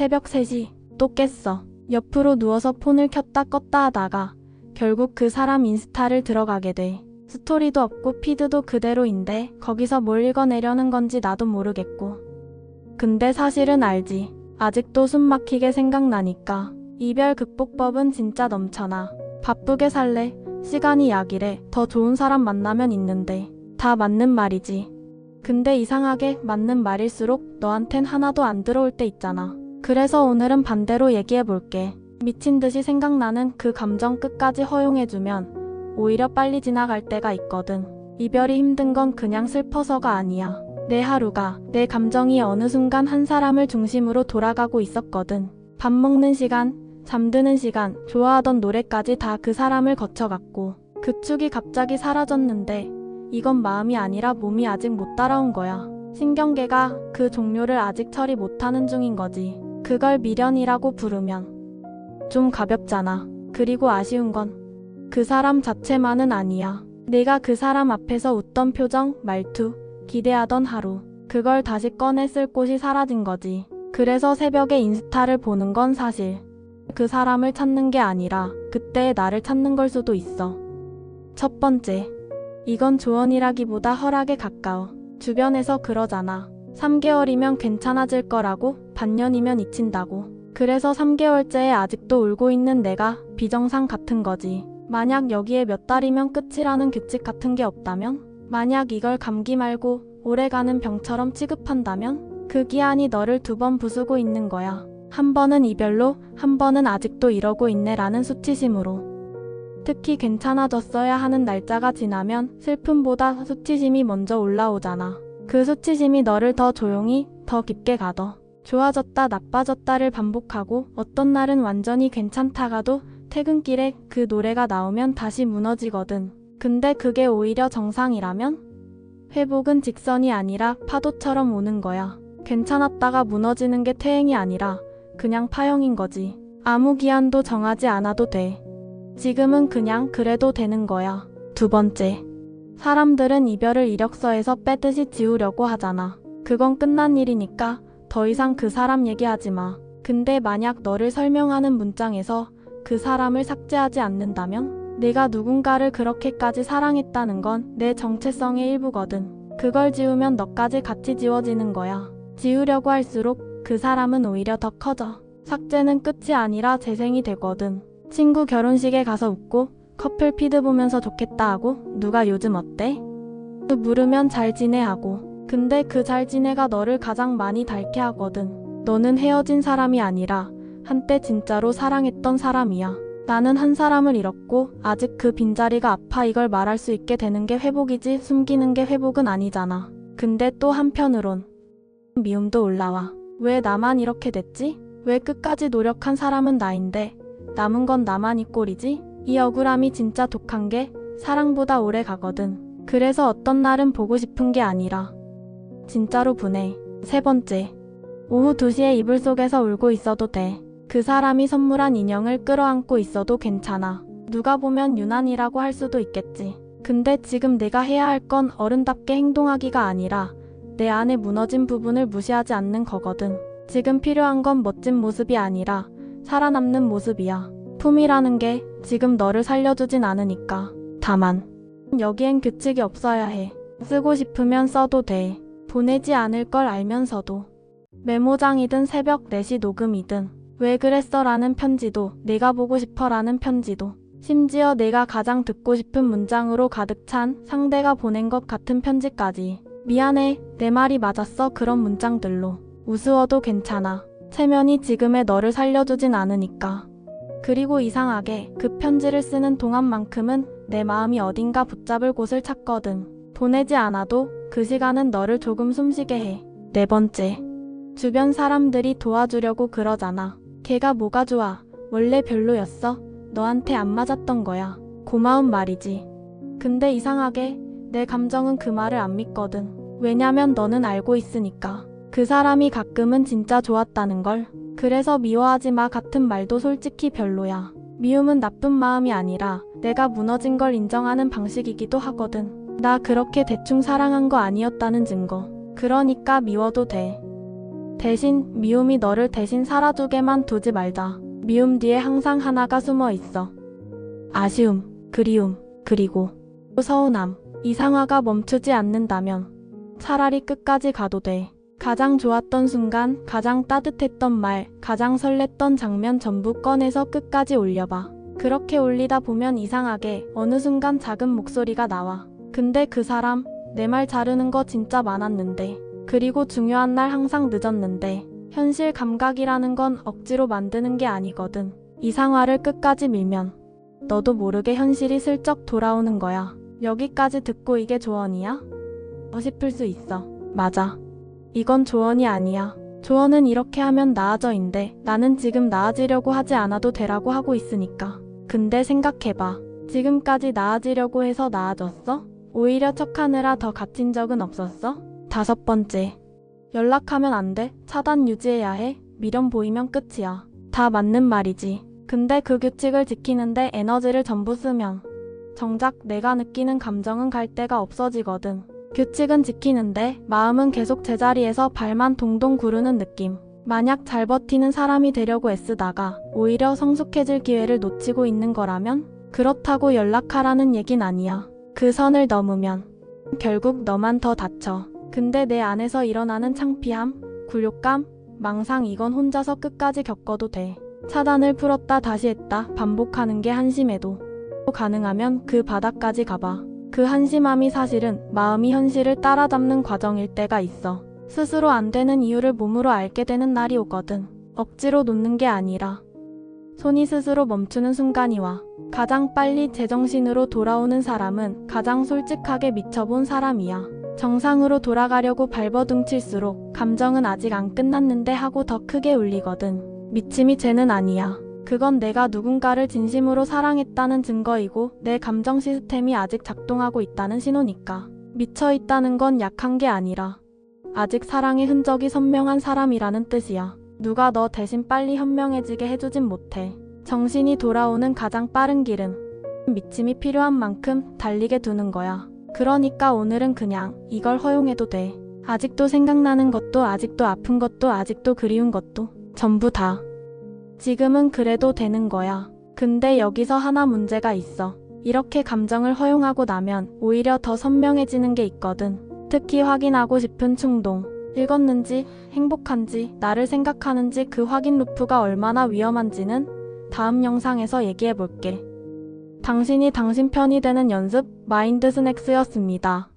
새벽 3시 또 깼어. 옆으로 누워서 폰을 켰다 껐다 하다가 결국 그 사람 인스타를 들어가게 돼. 스토리도 없고 피드도 그대로인데 거기서 뭘 읽어내려는 건지 나도 모르겠고. 근데 사실은 알지. 아직도 숨 막히게 생각나니까. 이별 극복법은 진짜 넘쳐나. 바쁘게 살래. 시간이 약이래. 더 좋은 사람 만나면 있는데. 다 맞는 말이지. 근데 이상하게 맞는 말일수록 너한텐 하나도 안 들어올 때 있잖아. 그래서 오늘은 반대로 얘기해볼게. 미친 듯이 생각나는 그 감정 끝까지 허용해주면 오히려 빨리 지나갈 때가 있거든. 이별이 힘든 건 그냥 슬퍼서가 아니야. 내 하루가, 내 감정이 어느 순간 한 사람을 중심으로 돌아가고 있었거든. 밥 먹는 시간, 잠드는 시간, 좋아하던 노래까지 다 그 사람을 거쳐갔고 그 축이 갑자기 사라졌는데 이건 마음이 아니라 몸이 아직 못 따라온 거야. 신경계가 그 종료를 아직 처리 못하는 중인 거지. 그걸 미련이라고 부르면 좀 가볍잖아. 그리고 아쉬운 건 그 사람 자체만은 아니야. 내가 그 사람 앞에서 웃던 표정, 말투, 기대하던 하루. 그걸 다시 꺼내 쓸 곳이 사라진 거지. 그래서 새벽에 인스타를 보는 건 사실 그 사람을 찾는 게 아니라 그때의 나를 찾는 걸 수도 있어. 첫 번째, 이건 조언이라기보다 허락에 가까워. 주변에서 그러잖아. 3개월이면 괜찮아질 거라고, 반년이면 잊힌다고. 그래서 3개월째에 아직도 울고 있는 내가 비정상 같은 거지. 만약 여기에 몇 달이면 끝이라는 규칙 같은 게 없다면? 만약 이걸 감기 말고 오래가는 병처럼 취급한다면? 그 기한이 너를 2번 부수고 있는 거야. 한 번은 이별로, 한 번은 아직도 이러고 있네 라는 수치심으로. 특히 괜찮아졌어야 하는 날짜가 지나면 슬픔보다 수치심이 먼저 올라오잖아. 그 수치심이 너를 더 조용히, 더 깊게 가둬. 좋아졌다 나빠졌다를 반복하고 어떤 날은 완전히 괜찮다가도 퇴근길에 그 노래가 나오면 다시 무너지거든. 근데 그게 오히려 정상이라면? 회복은 직선이 아니라 파도처럼 오는 거야. 괜찮았다가 무너지는 게 퇴행이 아니라 그냥 파형인 거지. 아무 기한도 정하지 않아도 돼. 지금은 그냥 그래도 되는 거야. 두 번째, 사람들은 이별을 이력서에서 빼듯이 지우려고 하잖아. 그건 끝난 일이니까 더 이상 그 사람 얘기하지 마. 근데 만약 너를 설명하는 문장에서 그 사람을 삭제하지 않는다면? 내가 누군가를 그렇게까지 사랑했다는 건 내 정체성의 일부거든. 그걸 지우면 너까지 같이 지워지는 거야. 지우려고 할수록 그 사람은 오히려 더 커져. 삭제는 끝이 아니라 재생이 되거든. 친구 결혼식에 가서 웃고 커플 피드 보면서 좋겠다 하고 누가 요즘 어때? 물으면 잘 지내 하고. 근데 그 잘 지내가 너를 가장 많이 닳게 하거든. 너는 헤어진 사람이 아니라 한때 진짜로 사랑했던 사람이야. 나는 한 사람을 잃었고 아직 그 빈자리가 아파 이걸 말할 수 있게 되는 게 회복이지 숨기는 게 회복은 아니잖아. 근데 또 한편으론 미움도 올라와. 왜 나만 이렇게 됐지? 왜 끝까지 노력한 사람은 나인데 남은 건 나만이 꼴이지? 이 억울함이 진짜 독한 게 사랑보다 오래 가거든. 그래서 어떤 날은 보고 싶은 게 아니라 진짜로 분해. 세 번째, 오후 2시에 이불 속에서 울고 있어도 돼. 그 사람이 선물한 인형을 끌어안고 있어도 괜찮아. 누가 보면 유난이라고 할 수도 있겠지. 근데 지금 내가 해야 할 건 어른답게 행동하기가 아니라 내 안에 무너진 부분을 무시하지 않는 거거든. 지금 필요한 건 멋진 모습이 아니라 살아남는 모습이야. 품이라는 게 지금 너를 살려주진 않으니까. 다만 여기엔 규칙이 없어야 해. 쓰고 싶으면 써도 돼. 보내지 않을 걸 알면서도. 메모장이든 새벽 4시 녹음이든 왜 그랬어 라는 편지도 내가 보고 싶어 라는 편지도 심지어 내가 가장 듣고 싶은 문장으로 가득 찬 상대가 보낸 것 같은 편지까지. 미안해, 내 말이 맞았어 그런 문장들로. 우스워도 괜찮아. 체면이 지금의 너를 살려주진 않으니까. 그리고 이상하게 그 편지를 쓰는 동안만큼은 내 마음이 어딘가 붙잡을 곳을 찾거든. 보내지 않아도 그 시간은 너를 조금 숨쉬게 해. 네 번째, 주변 사람들이 도와주려고 그러잖아. 걔가 뭐가 좋아. 원래 별로였어. 너한테 안 맞았던 거야. 고마운 말이지. 근데 이상하게 내 감정은 그 말을 안 믿거든. 왜냐면 너는 알고 있으니까. 그 사람이 가끔은 진짜 좋았다는 걸. 그래서 미워하지 마 같은 말도 솔직히 별로야. 미움은 나쁜 마음이 아니라 내가 무너진 걸 인정하는 방식이기도 하거든. 나 그렇게 대충 사랑한 거 아니었다는 증거. 그러니까 미워도 돼. 대신 미움이 너를 대신 살아두게만 두지 말자. 미움 뒤에 항상 하나가 숨어 있어. 아쉬움, 그리움, 그리고 서운함. 이 상화가 멈추지 않는다면 차라리 끝까지 가도 돼. 가장 좋았던 순간, 가장 따뜻했던 말, 가장 설렜던 장면 전부 꺼내서 끝까지 올려봐. 그렇게 올리다 보면 이상하게 어느 순간 작은 목소리가 나와. 근데 그 사람, 내 말 자르는 거 진짜 많았는데. 그리고 중요한 날 항상 늦었는데. 현실 감각이라는 건 억지로 만드는 게 아니거든. 이 상화를 끝까지 밀면 너도 모르게 현실이 슬쩍 돌아오는 거야. 여기까지 듣고 이게 조언이야? 싶을 수 있어. 맞아. 이건 조언이 아니야. 조언은 이렇게 하면 나아져인데 나는 지금 나아지려고 하지 않아도 되라고 하고 있으니까. 근데 생각해봐. 지금까지 나아지려고 해서 나아졌어? 오히려 척하느라 더 갇힌 적은 없었어? 5번째. 연락하면 안 돼. 차단 유지해야 해. 미련 보이면 끝이야. 다 맞는 말이지. 근데 그 규칙을 지키는데 에너지를 전부 쓰면 정작 내가 느끼는 감정은 갈 데가 없어지거든. 규칙은 지키는데 마음은 계속 제자리에서 발만 동동 구르는 느낌. 만약 잘 버티는 사람이 되려고 애쓰다가 오히려 성숙해질 기회를 놓치고 있는 거라면 그렇다고 연락하라는 얘긴 아니야. 그 선을 넘으면 결국 너만 더 다쳐. 근데 내 안에서 일어나는 창피함, 굴욕감, 망상 이건 혼자서 끝까지 겪어도 돼. 차단을 풀었다 다시 했다 반복하는 게 한심해도 가능하면 그 바닥까지 가봐. 그 한심함이 사실은 마음이 현실을 따라잡는 과정일 때가 있어. 스스로 안 되는 이유를 몸으로 알게 되는 날이 오거든. 억지로 놓는 게 아니라 손이 스스로 멈추는 순간이 와. 가장 빨리 제정신으로 돌아오는 사람은 가장 솔직하게 미쳐본 사람이야. 정상으로 돌아가려고 발버둥칠수록 감정은 아직 안 끝났는데 하고 더 크게 울리거든. 미침이 죄는 아니야. 그건 내가 누군가를 진심으로 사랑했다는 증거이고 내 감정 시스템이 아직 작동하고 있다는 신호니까. 미쳐있다는 건 약한 게 아니라 아직 사랑의 흔적이 선명한 사람이라는 뜻이야. 누가 너 대신 빨리 현명해지게 해주진 못해. 정신이 돌아오는 가장 빠른 길은 미침이 필요한 만큼 달리게 두는 거야. 그러니까 오늘은 그냥 이걸 허용해도 돼. 아직도 생각나는 것도 아직도 아픈 것도 아직도 그리운 것도 전부 다. 지금은 그래도 되는 거야. 근데 여기서 하나 문제가 있어. 이렇게 감정을 허용하고 나면 오히려 더 선명해지는 게 있거든. 특히 확인하고 싶은 충동. 읽었는지, 행복한지, 나를 생각하는지 그 확인 루프가 얼마나 위험한지는 다음 영상에서 얘기해볼게. 당신이 당신 편이 되는 연습 마인드 스낵스였습니다.